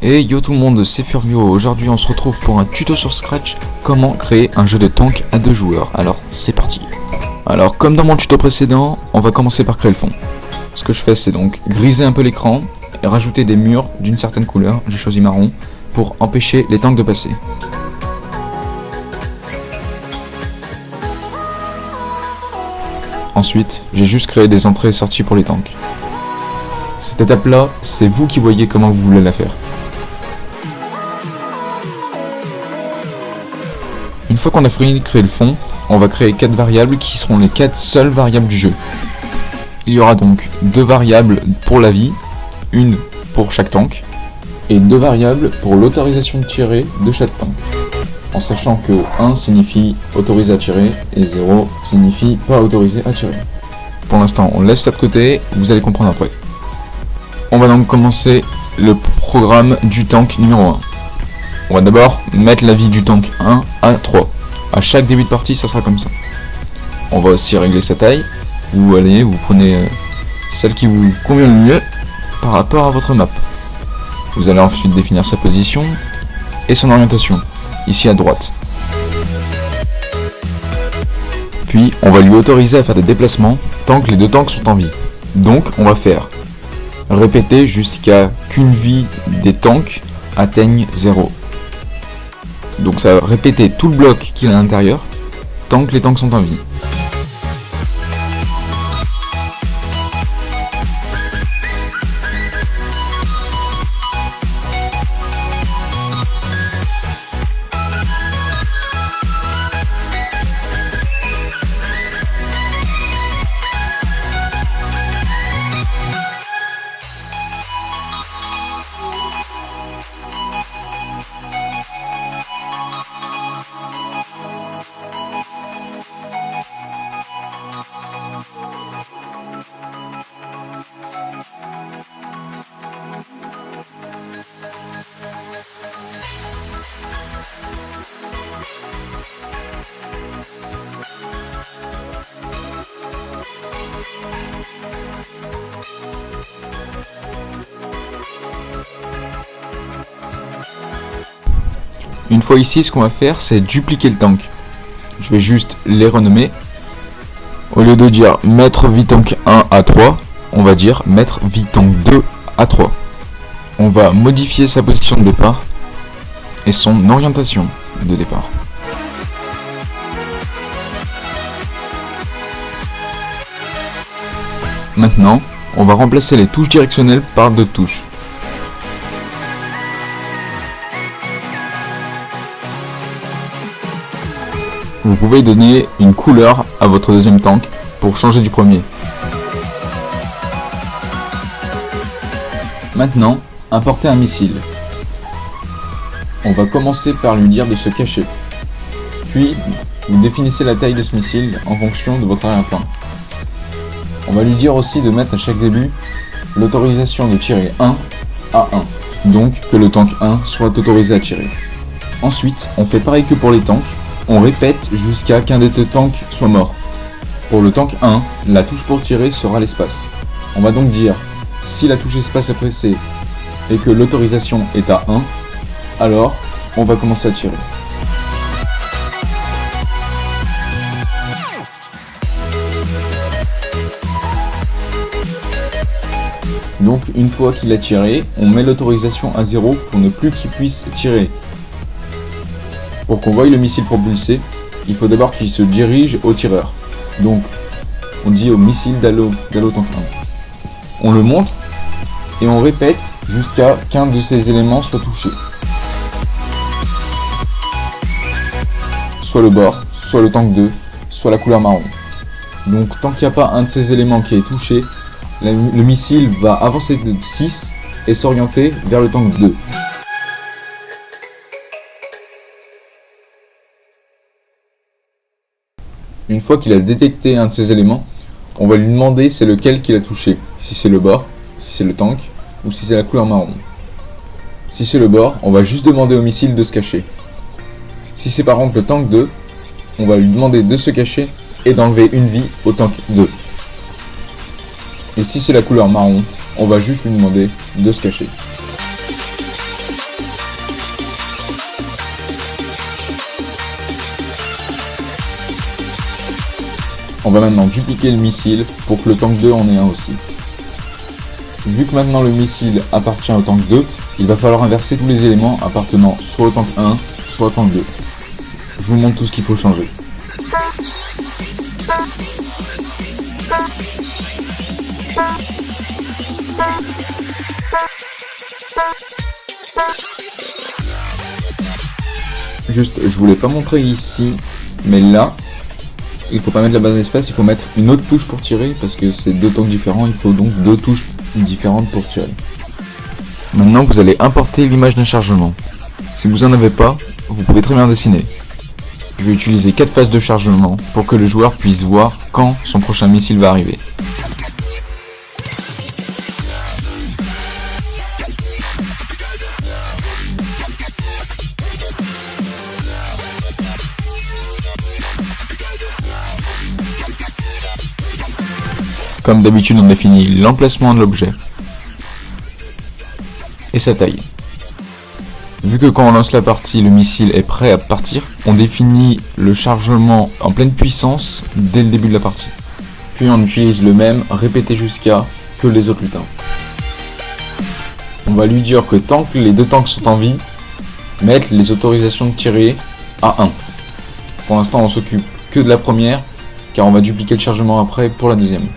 Et yo tout le monde, c'est Furio. Aujourd'hui on se retrouve pour un tuto sur Scratch, comment créer un jeu de tank à 2 joueurs. Alors c'est parti. Alors comme dans mon tuto précédent, on va commencer par créer le fond. Ce que je fais c'est donc griser un peu l'écran et rajouter des murs d'une certaine couleur, j'ai choisi marron, pour empêcher les tanks de passer. Ensuite, j'ai juste créé des entrées et sorties pour les tanks. Cette étape là, c'est vous qui voyez comment vous voulez la faire. Une fois qu'on a fini de créer le fond, on va créer 4 variables qui seront les 4 seules variables du jeu. Il y aura donc 2 variables pour la vie, une pour chaque tank, et 2 variables pour l'autorisation de tirer de chaque tank. En sachant que 1 signifie autorisé à tirer et 0 signifie pas autorisé à tirer. Pour l'instant, on laisse ça de côté, vous allez comprendre après. On va donc commencer le programme du tank numéro 1. On va d'abord mettre la vie du tank 1 à 3. À chaque début de partie, ça sera comme ça. On va aussi régler sa taille. Vous prenez celle qui vous convient le mieux par rapport à votre map. Vous allez ensuite définir sa position et son orientation, ici à droite. Puis, on va lui autoriser à faire des déplacements tant que les 2 tanks sont en vie. Donc, on va faire répéter jusqu'à qu'une vie des tanks atteigne 0. Donc ça va répéter tout le bloc qu'il y a à l'intérieur tant que les tanks sont en vie. Une fois ici, ce qu'on va faire, c'est dupliquer le tank. Je vais juste les renommer. Au lieu de dire mettre vtank 1 à 3, on va dire mettre vtank 2 à 3. On va modifier sa position de départ et son orientation de départ. Maintenant, on va remplacer les touches directionnelles par d'autres touches. Vous pouvez donner une couleur à votre deuxième tank pour changer du premier. Maintenant, importer un missile. On va commencer par lui dire de se cacher. Puis, vous définissez la taille de ce missile en fonction de votre arrière-plan. On va lui dire aussi de mettre à chaque début l'autorisation de tirer 1 à 1. Donc que le tank 1 soit autorisé à tirer. Ensuite, on fait pareil que pour les tanks. On répète jusqu'à qu'un des 2 tanks soit mort. Pour le tank 1, la touche pour tirer sera l'espace. On va donc dire, si la touche espace est pressée et que l'autorisation est à 1, alors on va commencer à tirer. Donc une fois qu'il a tiré, on met l'autorisation à 0 pour ne plus qu'il puisse tirer. Pour qu'on voie le missile propulsé, il faut d'abord qu'il se dirige au tireur. Donc, on dit au missile d'aller au tank 1. On le montre et on répète jusqu'à qu'un de ces éléments soit touché. Soit le bord, soit le tank 2, soit la couleur marron. Donc, tant qu'il n'y a pas un de ces éléments qui est touché, le missile va avancer de 6 et s'orienter vers le tank 2. Une fois qu'il a détecté un de ces éléments, on va lui demander c'est lequel qu'il a touché, si c'est le bord, si c'est le tank, ou si c'est la couleur marron. Si c'est le bord, on va juste demander au missile de se cacher. Si c'est par contre le tank 2, on va lui demander de se cacher et d'enlever une vie au tank 2. Et si c'est la couleur marron, on va juste lui demander de se cacher. On va maintenant dupliquer le missile pour que le tank 2 en ait un aussi. Vu que maintenant le missile appartient au tank 2, il va falloir inverser tous les éléments appartenant soit au tank 1, soit au tank 2. Je vous montre tout ce qu'il faut changer. Juste, je voulais pas montrer ici, mais là, il faut pas mettre la barre d'espace, il faut mettre une autre touche pour tirer, parce que c'est deux tanks différents, il faut donc deux touches différentes pour tirer. Maintenant, vous allez importer l'image d'un chargement. Si vous en avez pas, vous pouvez très bien dessiner. Je vais utiliser 4 phases de chargement pour que le joueur puisse voir quand son prochain missile va arriver. Comme d'habitude, on définit l'emplacement de l'objet et sa taille. Vu que quand on lance la partie, le missile est prêt à partir, on définit le chargement en pleine puissance dès le début de la partie. Puis on utilise le même répété jusqu'à que les autres lutins. On va lui dire que tant que les deux tanks sont en vie, mettre les autorisations de tirer à 1. Pour l'instant, on s'occupe que de la première, car on va dupliquer le chargement après pour la deuxième.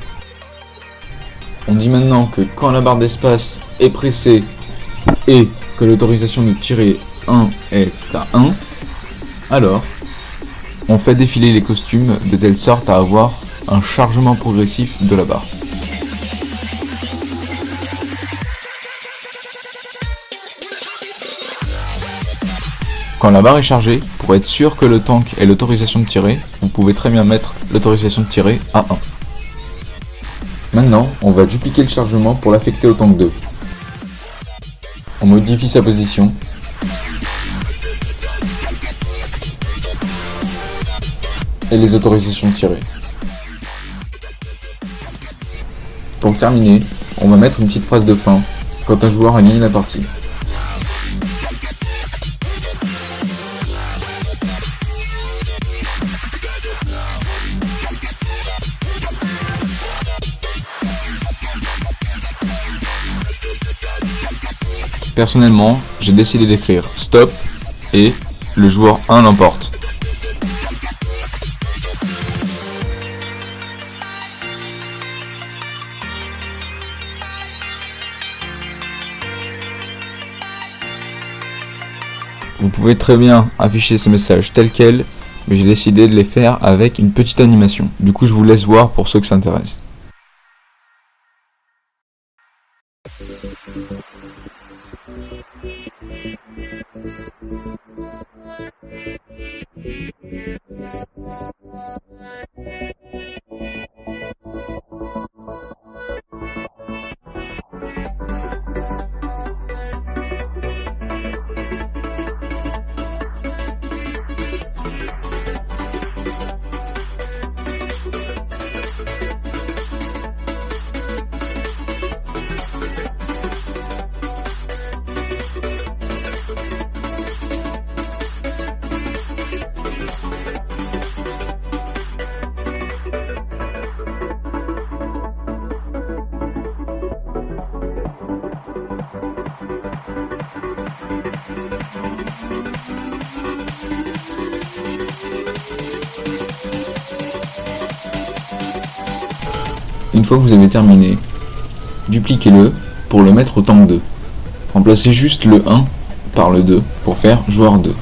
On dit maintenant que quand la barre d'espace est pressée et que l'autorisation de tirer 1 est à 1, alors on fait défiler les costumes de telle sorte à avoir un chargement progressif de la barre. Quand la barre est chargée, pour être sûr que le tank ait l'autorisation de tirer, vous pouvez très bien mettre l'autorisation de tirer à 1. Maintenant, on va dupliquer le chargement pour l'affecter au tank 2. On modifie sa position. Et les autorisations de tirer. Pour terminer, on va mettre une petite phrase de fin quand un joueur a gagné la partie. Personnellement, j'ai décidé d'écrire stop et le joueur 1 l'emporte. Vous pouvez très bien afficher ces messages tels quels, mais j'ai décidé de les faire avec une petite animation. Du coup, je vous laisse voir pour ceux que ça intéresse. Une fois que vous avez terminé, dupliquez-le pour le mettre au tank 2. Remplacez juste le 1 par le 2 pour faire joueur 2.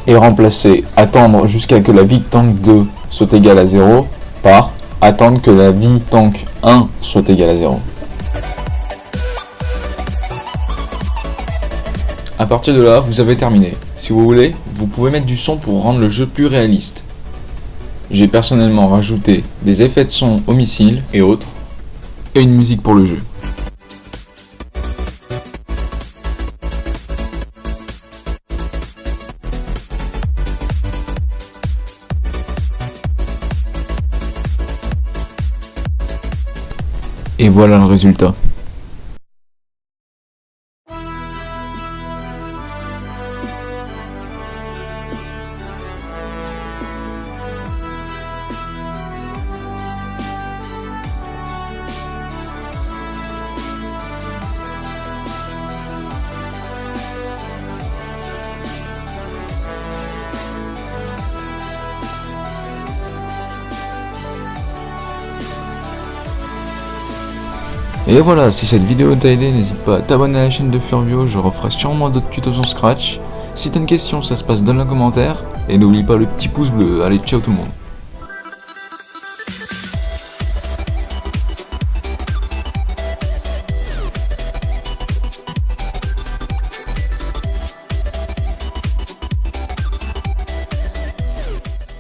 Et remplacez attendre jusqu'à que la vie tank 2 soit égale à 0 par attendre que la vie tank 1 soit égale à 0. A partir de là, vous avez terminé. Si vous voulez, vous pouvez mettre du son pour rendre le jeu plus réaliste. J'ai personnellement rajouté des effets de son au missile et autres, et une musique pour le jeu. Et voilà le résultat. Et voilà, si cette vidéo t'a aidé, n'hésite pas à t'abonner à la chaîne de Furvio, je referai sûrement d'autres tutos sur Scratch. Si t'as une question, ça se passe dans le commentaire, et n'oublie pas le petit pouce bleu. Allez, ciao tout le monde.